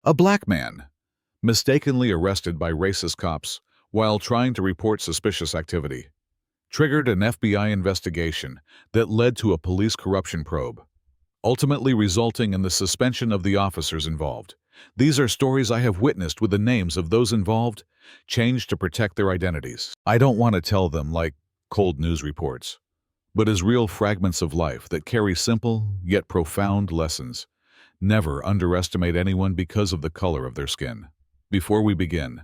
A black man, mistakenly arrested by racist cops while trying to report suspicious activity, triggered an FBI investigation that led to a police corruption probe, ultimately resulting in the suspension of the officers involved. These are stories I have witnessed with the names of those involved changed to protect their identities. I don't want to tell them like cold news reports, but as real fragments of life that carry simple yet profound lessons. Never underestimate anyone because of the color of their skin. Before we begin,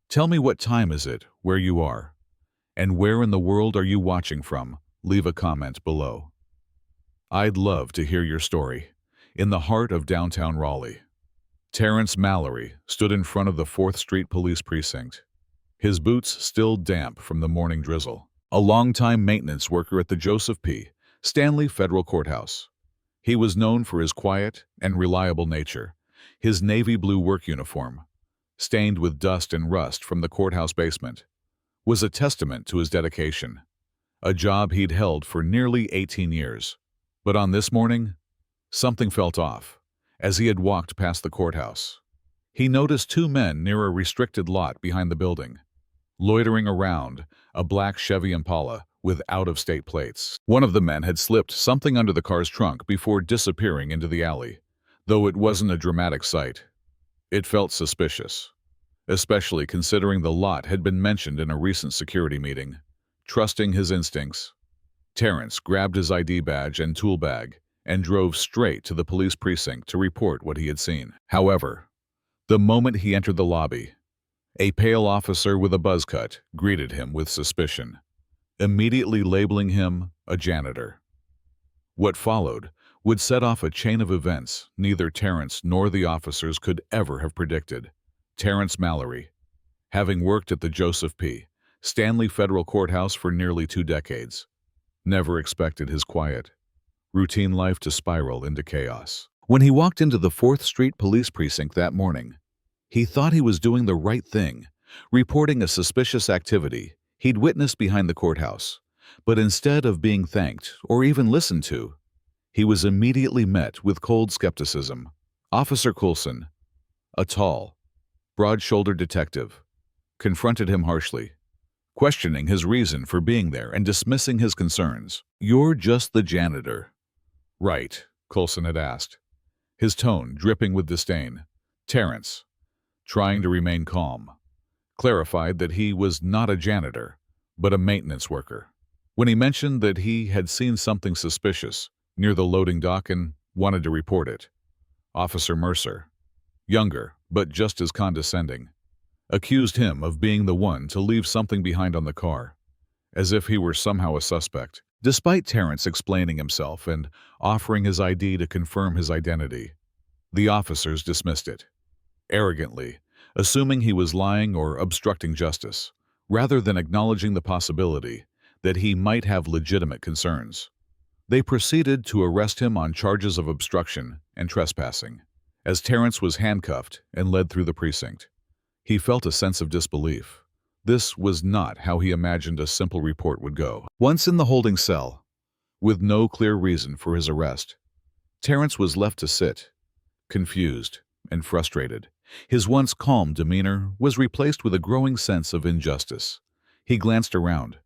tell me what time is it where you are, and where in the world are you watching from? Leave a comment below. I'd love to hear your story. In the heart of downtown Raleigh, Terrence Mallory stood in front of the 4th Street Police Precinct, his boots still damp from the morning drizzle. A longtime maintenance worker at the Joseph P. Stanley Federal Courthouse. He was known for his quiet and reliable nature. His navy blue work uniform, stained with dust and rust from the courthouse basement, was a testament to his dedication, a job he'd held for nearly 18 years. But on this morning, something felt off. As he had walked past the courthouse, he noticed two men near a restricted lot behind the building, loitering around a black Chevy Impala with out-of-state plates. One of the men had slipped something under the car's trunk before disappearing into the alley. Though it wasn't a dramatic sight, it felt suspicious, especially considering the lot had been mentioned in a recent security meeting. Trusting his instincts, Terrence grabbed his ID badge and tool bag and drove straight to the police precinct to report what he had seen. However, the moment he entered the lobby, a pale officer with a buzz cut greeted him with suspicion, immediately labeling him a janitor. What followed would set off a chain of events neither Terrence nor the officers could ever have predicted. Terrence Mallory, having worked at the Joseph P. Stanley Federal Courthouse for nearly 2 decades, never expected his quiet, routine life to spiral into chaos. When he walked into the 4th Street Police Precinct that morning, he thought he was doing the right thing, reporting a suspicious activity he'd witnessed behind the courthouse. But instead of being thanked or even listened to, he was immediately met with cold skepticism. Officer Coulson, a tall, broad-shouldered detective, confronted him harshly, questioning his reason for being there and dismissing his concerns. "You're just the janitor, right?" Coulson had asked, his tone dripping with disdain. Terrence, trying to remain calm, clarified that he was not a janitor, but a maintenance worker. When he mentioned that he had seen something suspicious near the loading dock and wanted to report it, Officer Mercer, younger but just as condescending, accused him of being the one to leave something behind on the car, as if he were somehow a suspect. Despite Terrence explaining himself and offering his ID to confirm his identity, the officers dismissed it, arrogantly, assuming he was lying or obstructing justice, rather than acknowledging the possibility that he might have legitimate concerns. They proceeded to arrest him on charges of obstruction and trespassing. As Terrence was handcuffed and led through the precinct, he felt a sense of disbelief. This was not how he imagined a simple report would go. Once in the holding cell, with no clear reason for his arrest, Terrence was left to sit, confused and frustrated. His once calm demeanor was replaced with a growing sense of injustice. He glanced around,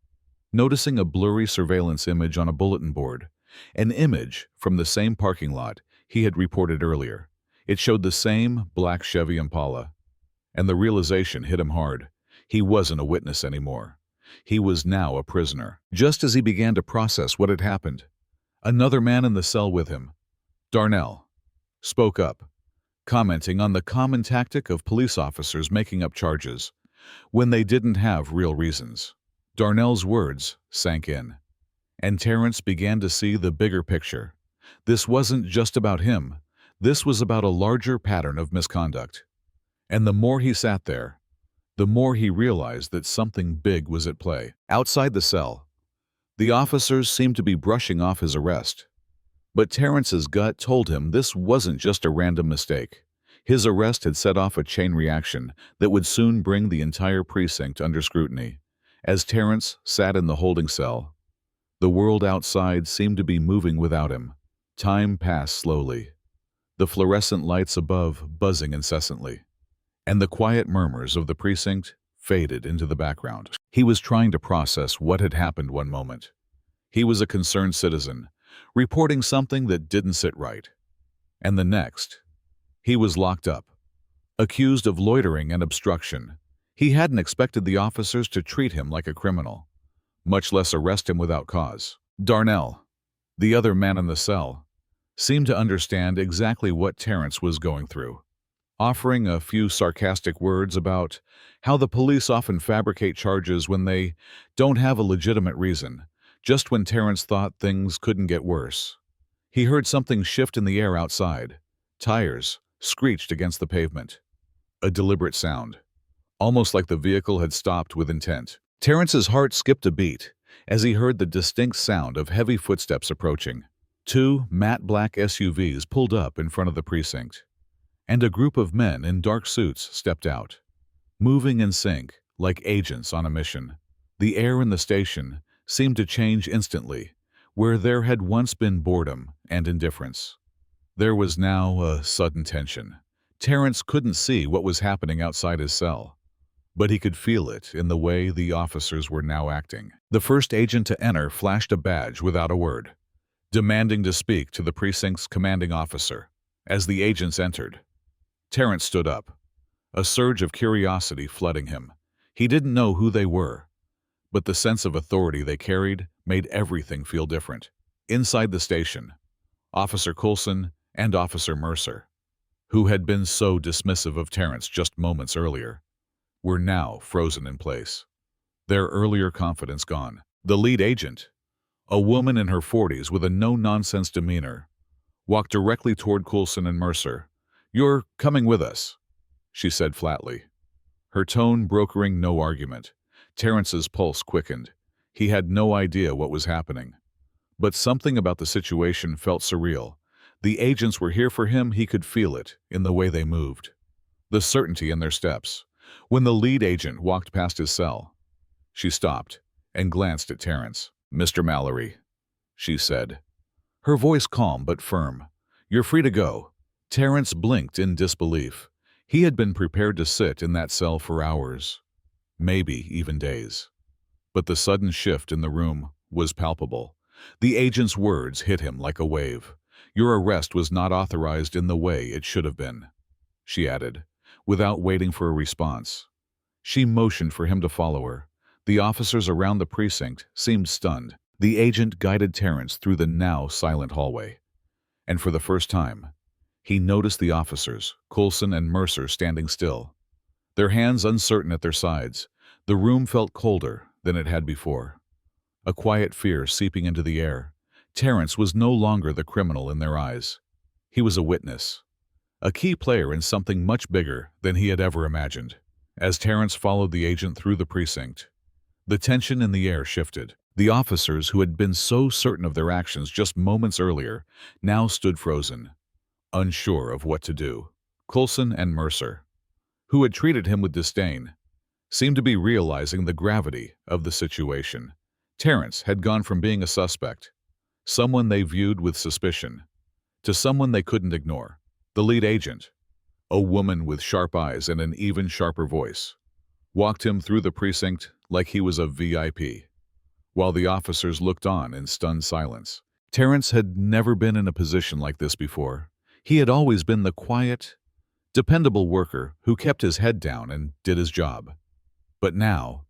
noticing a blurry surveillance image on a bulletin board, an image from the same parking lot he had reported earlier. It showed the same black Chevy Impala, and the realization hit him hard. He wasn't a witness anymore. He was now a prisoner. Just as he began to process what had happened, another man in the cell with him, Darnell, spoke up, commenting on the common tactic of police officers making up charges when they didn't have real reasons. Darnell's words sank in, and Terrence began to see the bigger picture. This wasn't just about him. This was about a larger pattern of misconduct. And the more he sat there, the more he realized that something big was at play. Outside the cell, the officers seemed to be brushing off his arrest. But Terrence's gut told him this wasn't just a random mistake. His arrest had set off a chain reaction that would soon bring the entire precinct under scrutiny. As Terrence sat in the holding cell, the world outside seemed to be moving without him. Time passed slowly. the fluorescent lights above buzzing incessantly, and the quiet murmurs of the precinct faded into the background. He was trying to process what had happened one moment. He was a concerned citizen, reporting something that didn't sit right. And the next, he was locked up, accused of loitering and obstruction. He hadn't expected the officers to treat him like a criminal, much less arrest him without cause. Darnell, the other man in the cell, seemed to understand exactly what Terrence was going through, offering a few sarcastic words about how the police often fabricate charges when they don't have a legitimate reason, just when Terrence thought things couldn't get worse. He heard something shift in the air outside. Tires screeched against the pavement. A deliberate sound, almost like the vehicle had stopped with intent. Terrence's heart skipped a beat as he heard the distinct sound of heavy footsteps approaching. Two matte black SUVs pulled up in front of the precinct, and a group of men in dark suits stepped out, moving in sync like agents on a mission. The air in the station seemed to change instantly. Where there had once been boredom and indifference, there was now a sudden tension. Terrence couldn't see what was happening outside his cell, but he could feel it in the way the officers were now acting. The first agent to enter flashed a badge without a word, demanding to speak to the precinct's commanding officer. As the agents entered, Terrence stood up, a surge of curiosity flooding him. He didn't know who they were, but the sense of authority they carried made everything feel different. Inside the station, Officer Coulson and Officer Mercer, who had been so dismissive of Terrence just moments earlier, were now frozen in place, their earlier confidence gone. The lead agent, a woman in her 40s with a no-nonsense demeanor, walked directly toward Coulson and Mercer. "You're coming with us," she said flatly, her tone brokering no argument. Terrence's pulse quickened. He had no idea what was happening, but something about the situation felt surreal. The agents were here for him. He could feel it in the way they moved, the certainty in their steps. When the lead agent walked past his cell, she stopped and glanced at Terrence. "Mr. Mallory," she said, her voice calm but firm. "You're free to go." Terrence blinked in disbelief. He had been prepared to sit in that cell for hours, maybe even days. But the sudden shift in the room was palpable. The agent's words hit him like a wave. "Your arrest was not authorized in the way it should have been," she added, without waiting for a response. She motioned for him to follow her. The officers around the precinct seemed stunned. The agent guided Terrence through the now silent hallway, and for the first time, he noticed the officers, Coulson and Mercer, standing still, their hands uncertain at their sides. The room felt colder than it had before, a quiet fear seeping into the air. Terrence was no longer the criminal in their eyes. He was a witness, a key player in something much bigger than he had ever imagined. As Terrence followed the agent through the precinct, the tension in the air shifted. The officers who had been so certain of their actions just moments earlier now stood frozen, unsure of what to do. Coulson and Mercer, who had treated him with disdain, seemed to be realizing the gravity of the situation. Terrence had gone from being a suspect, someone they viewed with suspicion, to someone they couldn't ignore. The lead agent, a woman with sharp eyes and an even sharper voice, walked him through the precinct like he was a VIP, while the officers looked on in stunned silence. Terrence had never been in a position like this before. He had always been the quiet, dependable worker who kept his head down and did his job. But now,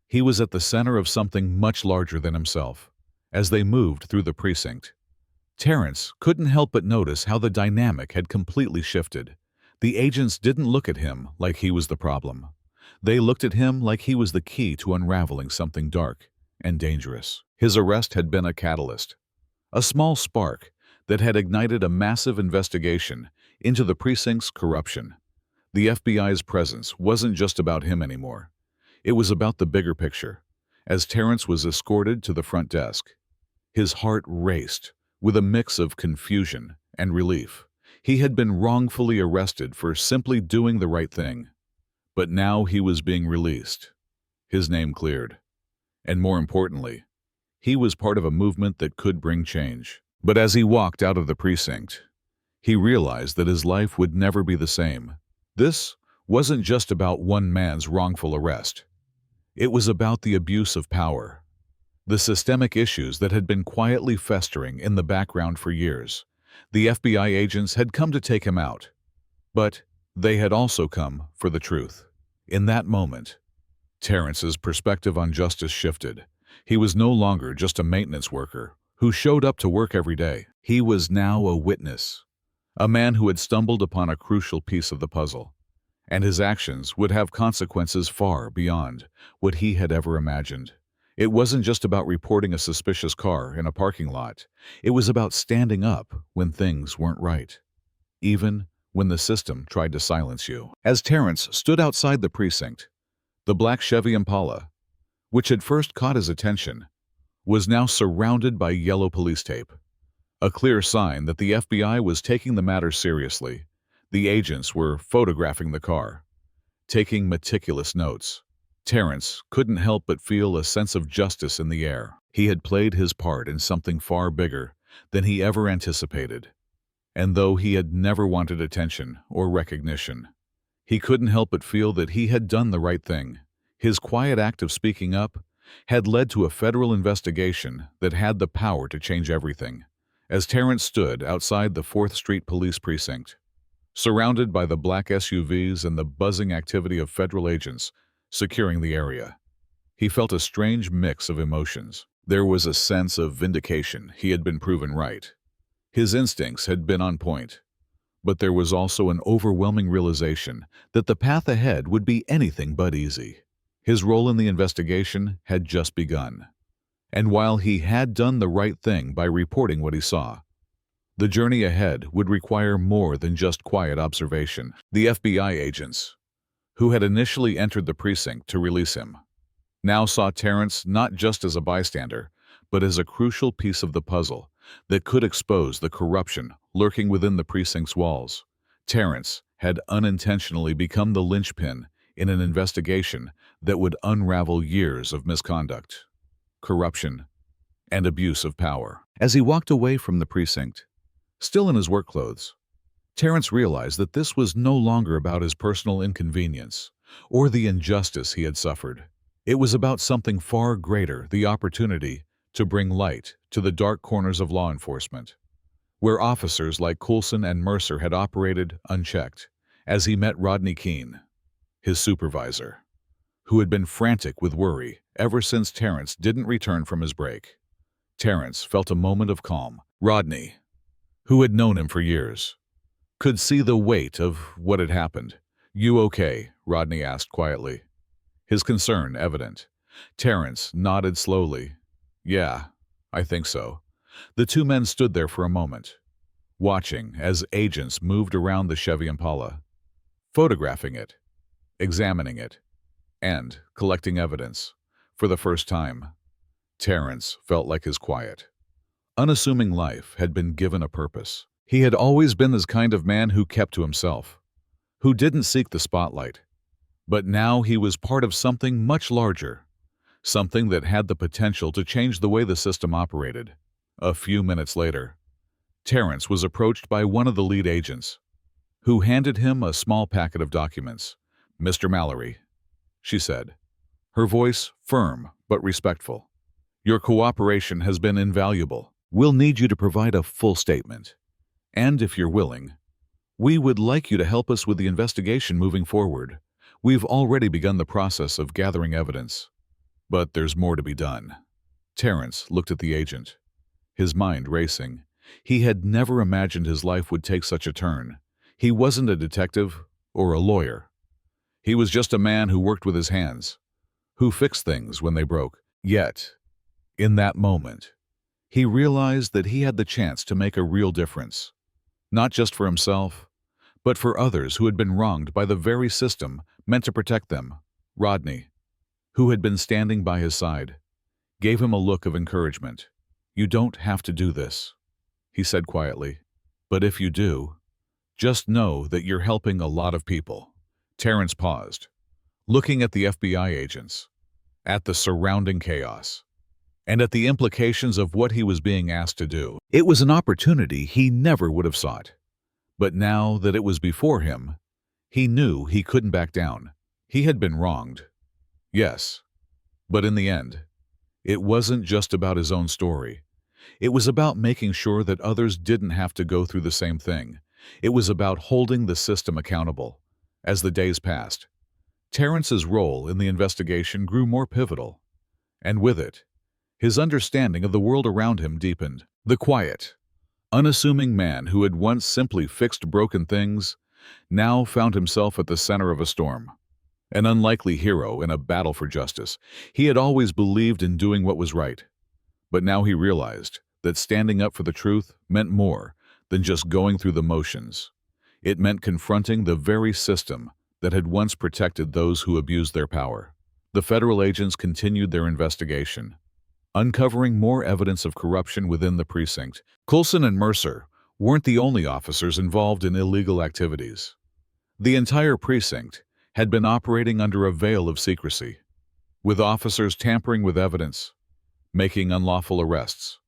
he was at the center of something much larger than himself. As they moved through the precinct, Terrence couldn't help but notice how the dynamic had completely shifted. The agents didn't look at him like he was the problem. They looked at him like he was the key to unraveling something dark and dangerous. His arrest had been a catalyst, a small spark that had ignited a massive investigation into the precinct's corruption. The FBI's presence wasn't just about him anymore. It was about the bigger picture. As Terrence was escorted to the front desk, his heart raced with a mix of confusion and relief. He had been wrongfully arrested for simply doing the right thing, but now he was being released, his name cleared, and more importantly, he was part of a movement that could bring change. But as he walked out of the precinct, He realized that his life would never be the same. This wasn't just about one man's wrongful arrest. It was about the abuse of power, the systemic issues that had been quietly festering in the background for years. The FBI agents had come to take him out, but they had also come for the truth. In that moment, Terrence's perspective on justice shifted. He was no longer just a maintenance worker who showed up to work every day. He was now a witness, a man who had stumbled upon a crucial piece of the puzzle, and his actions would have consequences far beyond what he had ever imagined. It wasn't just about reporting a suspicious car in a parking lot. It was about standing up when things weren't right, even when the system tried to silence you. As Terrence stood outside the precinct, the black Chevy Impala, which had first caught his attention, was now surrounded by yellow police tape, a clear sign that the FBI was taking the matter seriously. The agents were photographing the car, taking meticulous notes. Terrence couldn't help but feel a sense of justice in the air. He had played his part in something far bigger than he ever anticipated. And though he had never wanted attention or recognition, he couldn't help but feel that he had done the right thing. His quiet act of speaking up had led to a federal investigation that had the power to change everything. As Terrence stood outside the 4th Street Police Precinct, surrounded by the black SUVs and the buzzing activity of federal agents securing the area, he felt a strange mix of emotions. There was a sense of vindication. He had been proven right. His instincts had been on point. But there was also an overwhelming realization that the path ahead would be anything but easy. His role in the investigation had just begun. And while he had done the right thing by reporting what he saw, the journey ahead would require more than just quiet observation. The FBI agents, who had initially entered the precinct to release him, now saw Terrence not just as a bystander, but as a crucial piece of the puzzle that could expose the corruption lurking within the precinct's walls. Terrence had unintentionally become the linchpin in an investigation that would unravel years of misconduct, corruption, and abuse of power. As he walked away from the precinct, still in his work clothes, Terrence realized that this was no longer about his personal inconvenience or the injustice he had suffered. It was about something far greater, the opportunity to bring light to the dark corners of law enforcement, where officers like Coulson and Mercer had operated unchecked. As he met Rodney Keene, his supervisor, who had been frantic with worry ever since Terrence didn't return from his break, Terrence felt a moment of calm. Rodney, who had known him for years, could see the weight of what had happened. "You okay?" Rodney asked quietly, his concern evident. Terrence nodded slowly. "Yeah, I think so." The two men stood there for a moment, watching as agents moved around the Chevy Impala, photographing it, examining it, and collecting evidence. For the first time, Terrence felt like his quiet, unassuming life had been given a purpose. He had always been this kind of man who kept to himself, who didn't seek the spotlight. But now he was part of something much larger, something that had the potential to change the way the system operated. A few minutes later, Terrence was approached by one of the lead agents, who handed him a small packet of documents. "Mr. Mallory," she said, her voice firm but respectful, "your cooperation has been invaluable. We'll need you to provide a full statement. And if you're willing, we would like you to help us with the investigation moving forward. We've already begun the process of gathering evidence, but there's more to be done." Terrence looked at the agent, his mind racing. He had never imagined his life would take such a turn. He wasn't a detective or a lawyer. He was just a man who worked with his hands, who fixed things when they broke. Yet, in that moment, he realized that he had the chance to make a real difference, not just for himself, but for others who had been wronged by the very system meant to protect them. Rodney, who had been standing by his side, gave him a look of encouragement. "You don't have to do this," he said quietly. "But if you do, just know that you're helping a lot of people." Terrence paused, looking at the FBI agents, at the surrounding chaos, and at the implications of what he was being asked to do. It was an opportunity he never would have sought. But now that it was before him, he knew he couldn't back down. He had been wronged. Yes, but in the end, it wasn't just about his own story. It was about making sure that others didn't have to go through the same thing. It was about holding the system accountable. As the days passed, Terrence's role in the investigation grew more pivotal, and with it, his understanding of the world around him deepened. The quiet, unassuming man who had once simply fixed broken things now found himself at the center of a storm. An unlikely hero in a battle for justice, he had always believed in doing what was right. But now he realized that standing up for the truth meant more than just going through the motions. It meant confronting the very system that had once protected those who abused their power. The federal agents continued their investigation, uncovering more evidence of corruption within the precinct. Coulson and Mercer weren't the only officers involved in illegal activities. The entire precinct had been operating under a veil of secrecy, with officers tampering with evidence, making unlawful arrests,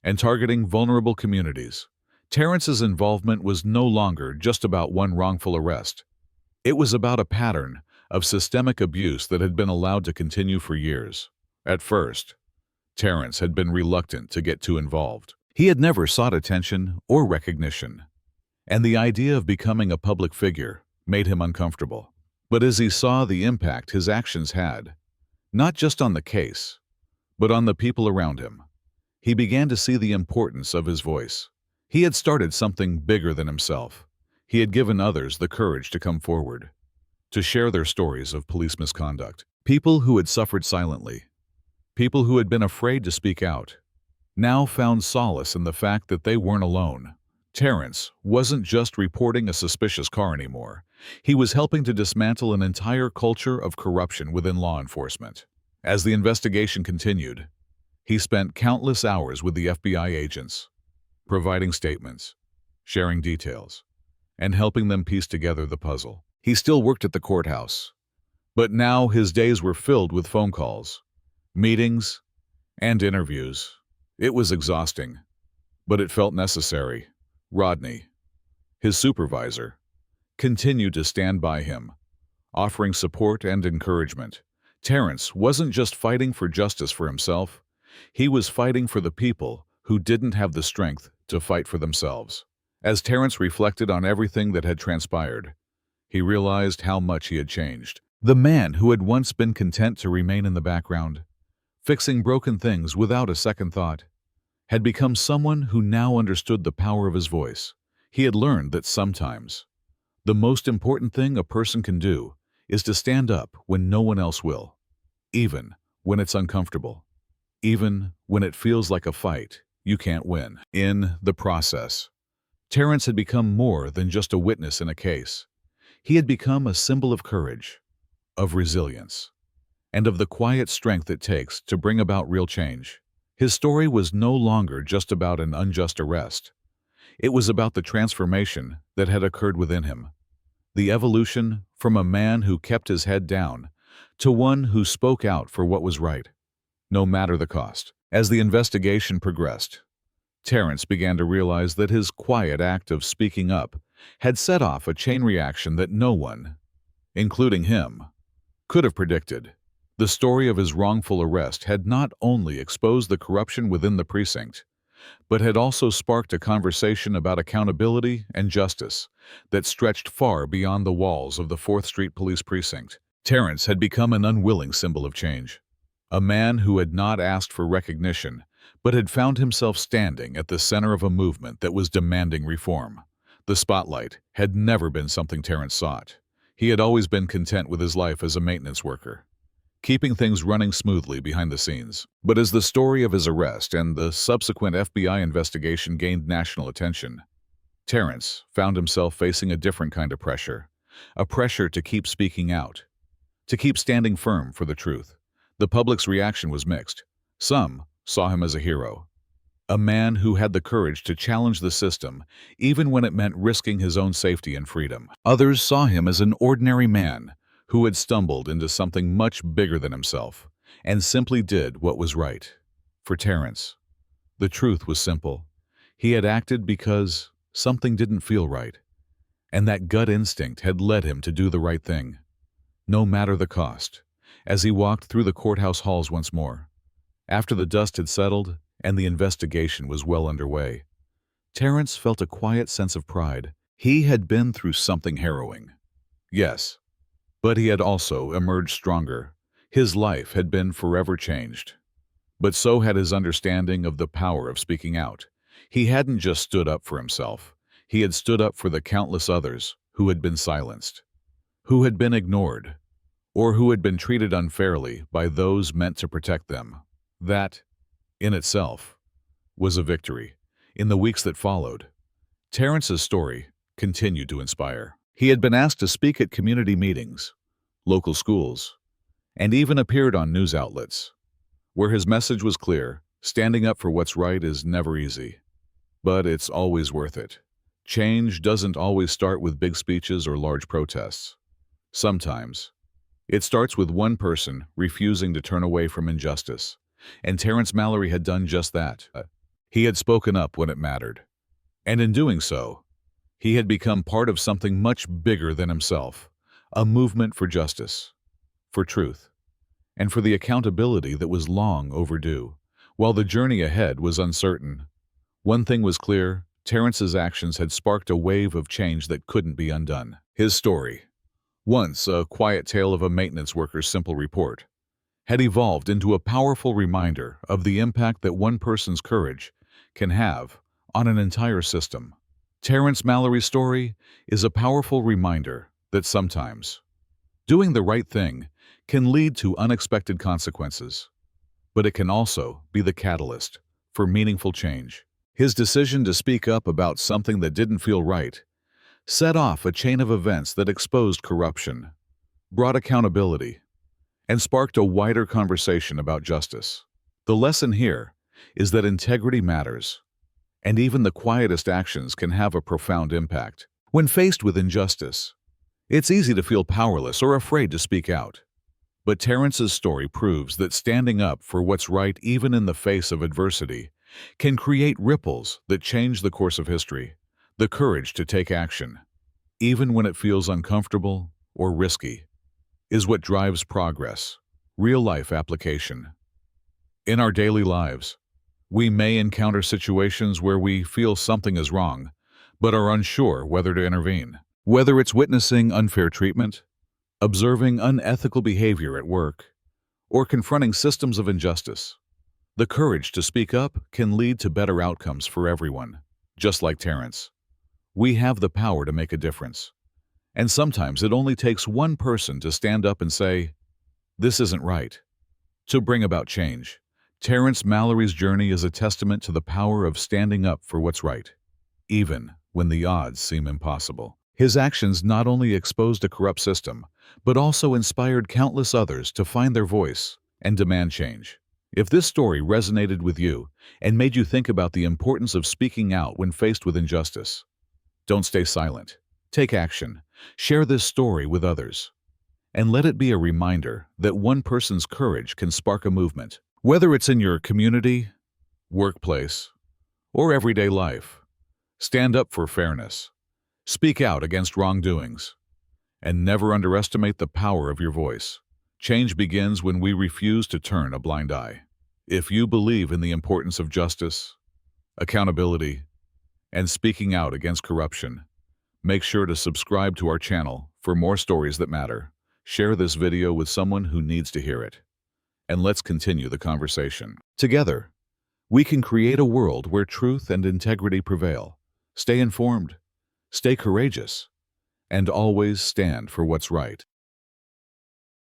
and targeting vulnerable communities. Terrence's involvement was no longer just about one wrongful arrest. It was about a pattern of systemic abuse that had been allowed to continue for years. At first, Terrence had been reluctant to get too involved. He had never sought attention or recognition, and the idea of becoming a public figure made him uncomfortable. But as he saw the impact his actions had, not just on the case, but on the people around him, he began to see the importance of his voice. He had started something bigger than himself. He had given others the courage to come forward, to share their stories of police misconduct. People who had suffered silently, people who had been afraid to speak out, now found solace in the fact that they weren't alone. Terrence wasn't just reporting a suspicious car anymore. He was helping to dismantle an entire culture of corruption within law enforcement. As the investigation continued, he spent countless hours with the FBI agents, providing statements, sharing details, and helping them piece together the puzzle. He still worked at the courthouse, but now his days were filled with phone calls, meetings, and interviews. It was exhausting, but it felt necessary. Rodney, his supervisor, continued to stand by him, offering support and encouragement. Terrence wasn't just fighting for justice for himself, he was fighting for the people who didn't have the strength to fight for themselves. As Terrence reflected on everything that had transpired, he realized how much he had changed. The man who had once been content to remain in the background, fixing broken things without a second thought, had become someone who now understood the power of his voice. He had learned that sometimes the most important thing a person can do is to stand up when no one else will, even when it's uncomfortable, even when it feels like a fight you can't win. In the process, Terrence had become more than just a witness in a case. He had become a symbol of courage, of resilience, and of the quiet strength it takes to bring about real change. His story was no longer just about an unjust arrest. It was about the transformation that had occurred within him, the evolution from a man who kept his head down to one who spoke out for what was right, no matter the cost. As the investigation progressed, Terrence began to realize that his quiet act of speaking up had set off a chain reaction that no one, including him, could have predicted. The story of his wrongful arrest had not only exposed the corruption within the precinct, but had also sparked a conversation about accountability and justice that stretched far beyond the walls of the 4th Street Police Precinct. Terrence had become an unwilling symbol of change, a man who had not asked for recognition, but had found himself standing at the center of a movement that was demanding reform. The spotlight had never been something Terrence sought. He had always been content with his life as a maintenance worker, keeping things running smoothly behind the scenes. But as the story of his arrest and the subsequent FBI investigation gained national attention, Terrence found himself facing a different kind of pressure, a pressure to keep speaking out, to keep standing firm for the truth. The public's reaction was mixed. Some saw him as a hero, a man who had the courage to challenge the system even when it meant risking his own safety and freedom. Others saw him as an ordinary man who had stumbled into something much bigger than himself and simply did what was right. For Terrence, the truth was simple. He had acted because something didn't feel right. And that gut instinct had led him to do the right thing, no matter the cost. As he walked through the courthouse halls once more, after the dust had settled and the investigation was well underway, Terrence felt a quiet sense of pride. He had been through something harrowing, yes, but he had also emerged stronger. His life had been forever changed. But so had his understanding of the power of speaking out. He hadn't just stood up for himself. He had stood up for the countless others who had been silenced, who had been ignored, or who had been treated unfairly by those meant to protect them. That, in itself, was a victory. In the weeks that followed, Terrence's story continued to inspire. He had been asked to speak at community meetings, local schools, and even appeared on news outlets, where his message was clear: standing up for what's right is never easy, but it's always worth it. Change doesn't always start with big speeches or large protests. Sometimes, it starts with one person refusing to turn away from injustice, and Terrence Mallory had done just that. He had spoken up when it mattered, and in doing so, he had become part of something much bigger than himself, a movement for justice, for truth, and for the accountability that was long overdue. While the journey ahead was uncertain, one thing was clear: Terrence's actions had sparked a wave of change that couldn't be undone. His story, once a quiet tale of a maintenance worker's simple report, had evolved into a powerful reminder of the impact that one person's courage can have on an entire system. Terrence Mallory's story is a powerful reminder that sometimes doing the right thing can lead to unexpected consequences, but it can also be the catalyst for meaningful change. His decision to speak up about something that didn't feel right set off a chain of events that exposed corruption, brought accountability, and sparked a wider conversation about justice. The lesson here is that integrity matters, and even the quietest actions can have a profound impact. When faced with injustice, it's easy to feel powerless or afraid to speak out. But Terrence's story proves that standing up for what's right, even in the face of adversity, can create ripples that change the course of history. The courage to take action, even when it feels uncomfortable or risky, is what drives progress, real-life application. In our daily lives, we may encounter situations where we feel something is wrong, but are unsure whether to intervene. Whether it's witnessing unfair treatment, observing unethical behavior at work, or confronting systems of injustice, the courage to speak up can lead to better outcomes for everyone. Just like Terrence, we have the power to make a difference. And sometimes it only takes one person to stand up and say, "This isn't right," to bring about change. Terrence Mallory's journey is a testament to the power of standing up for what's right, even when the odds seem impossible. His actions not only exposed a corrupt system, but also inspired countless others to find their voice and demand change. If this story resonated with you and made you think about the importance of speaking out when faced with injustice, don't stay silent. Take action. Share this story with others, and let it be a reminder that one person's courage can spark a movement. Whether it's in your community, workplace, or everyday life, stand up for fairness. Speak out against wrongdoings, and never underestimate the power of your voice. Change begins when we refuse to turn a blind eye. If you believe in the importance of justice, accountability, and speaking out against corruption, make sure to subscribe to our channel for more stories that matter. Share this video with someone who needs to hear it, and let's continue the conversation. Together, we can create a world where truth and integrity prevail. Stay informed, stay courageous, and always stand for what's right.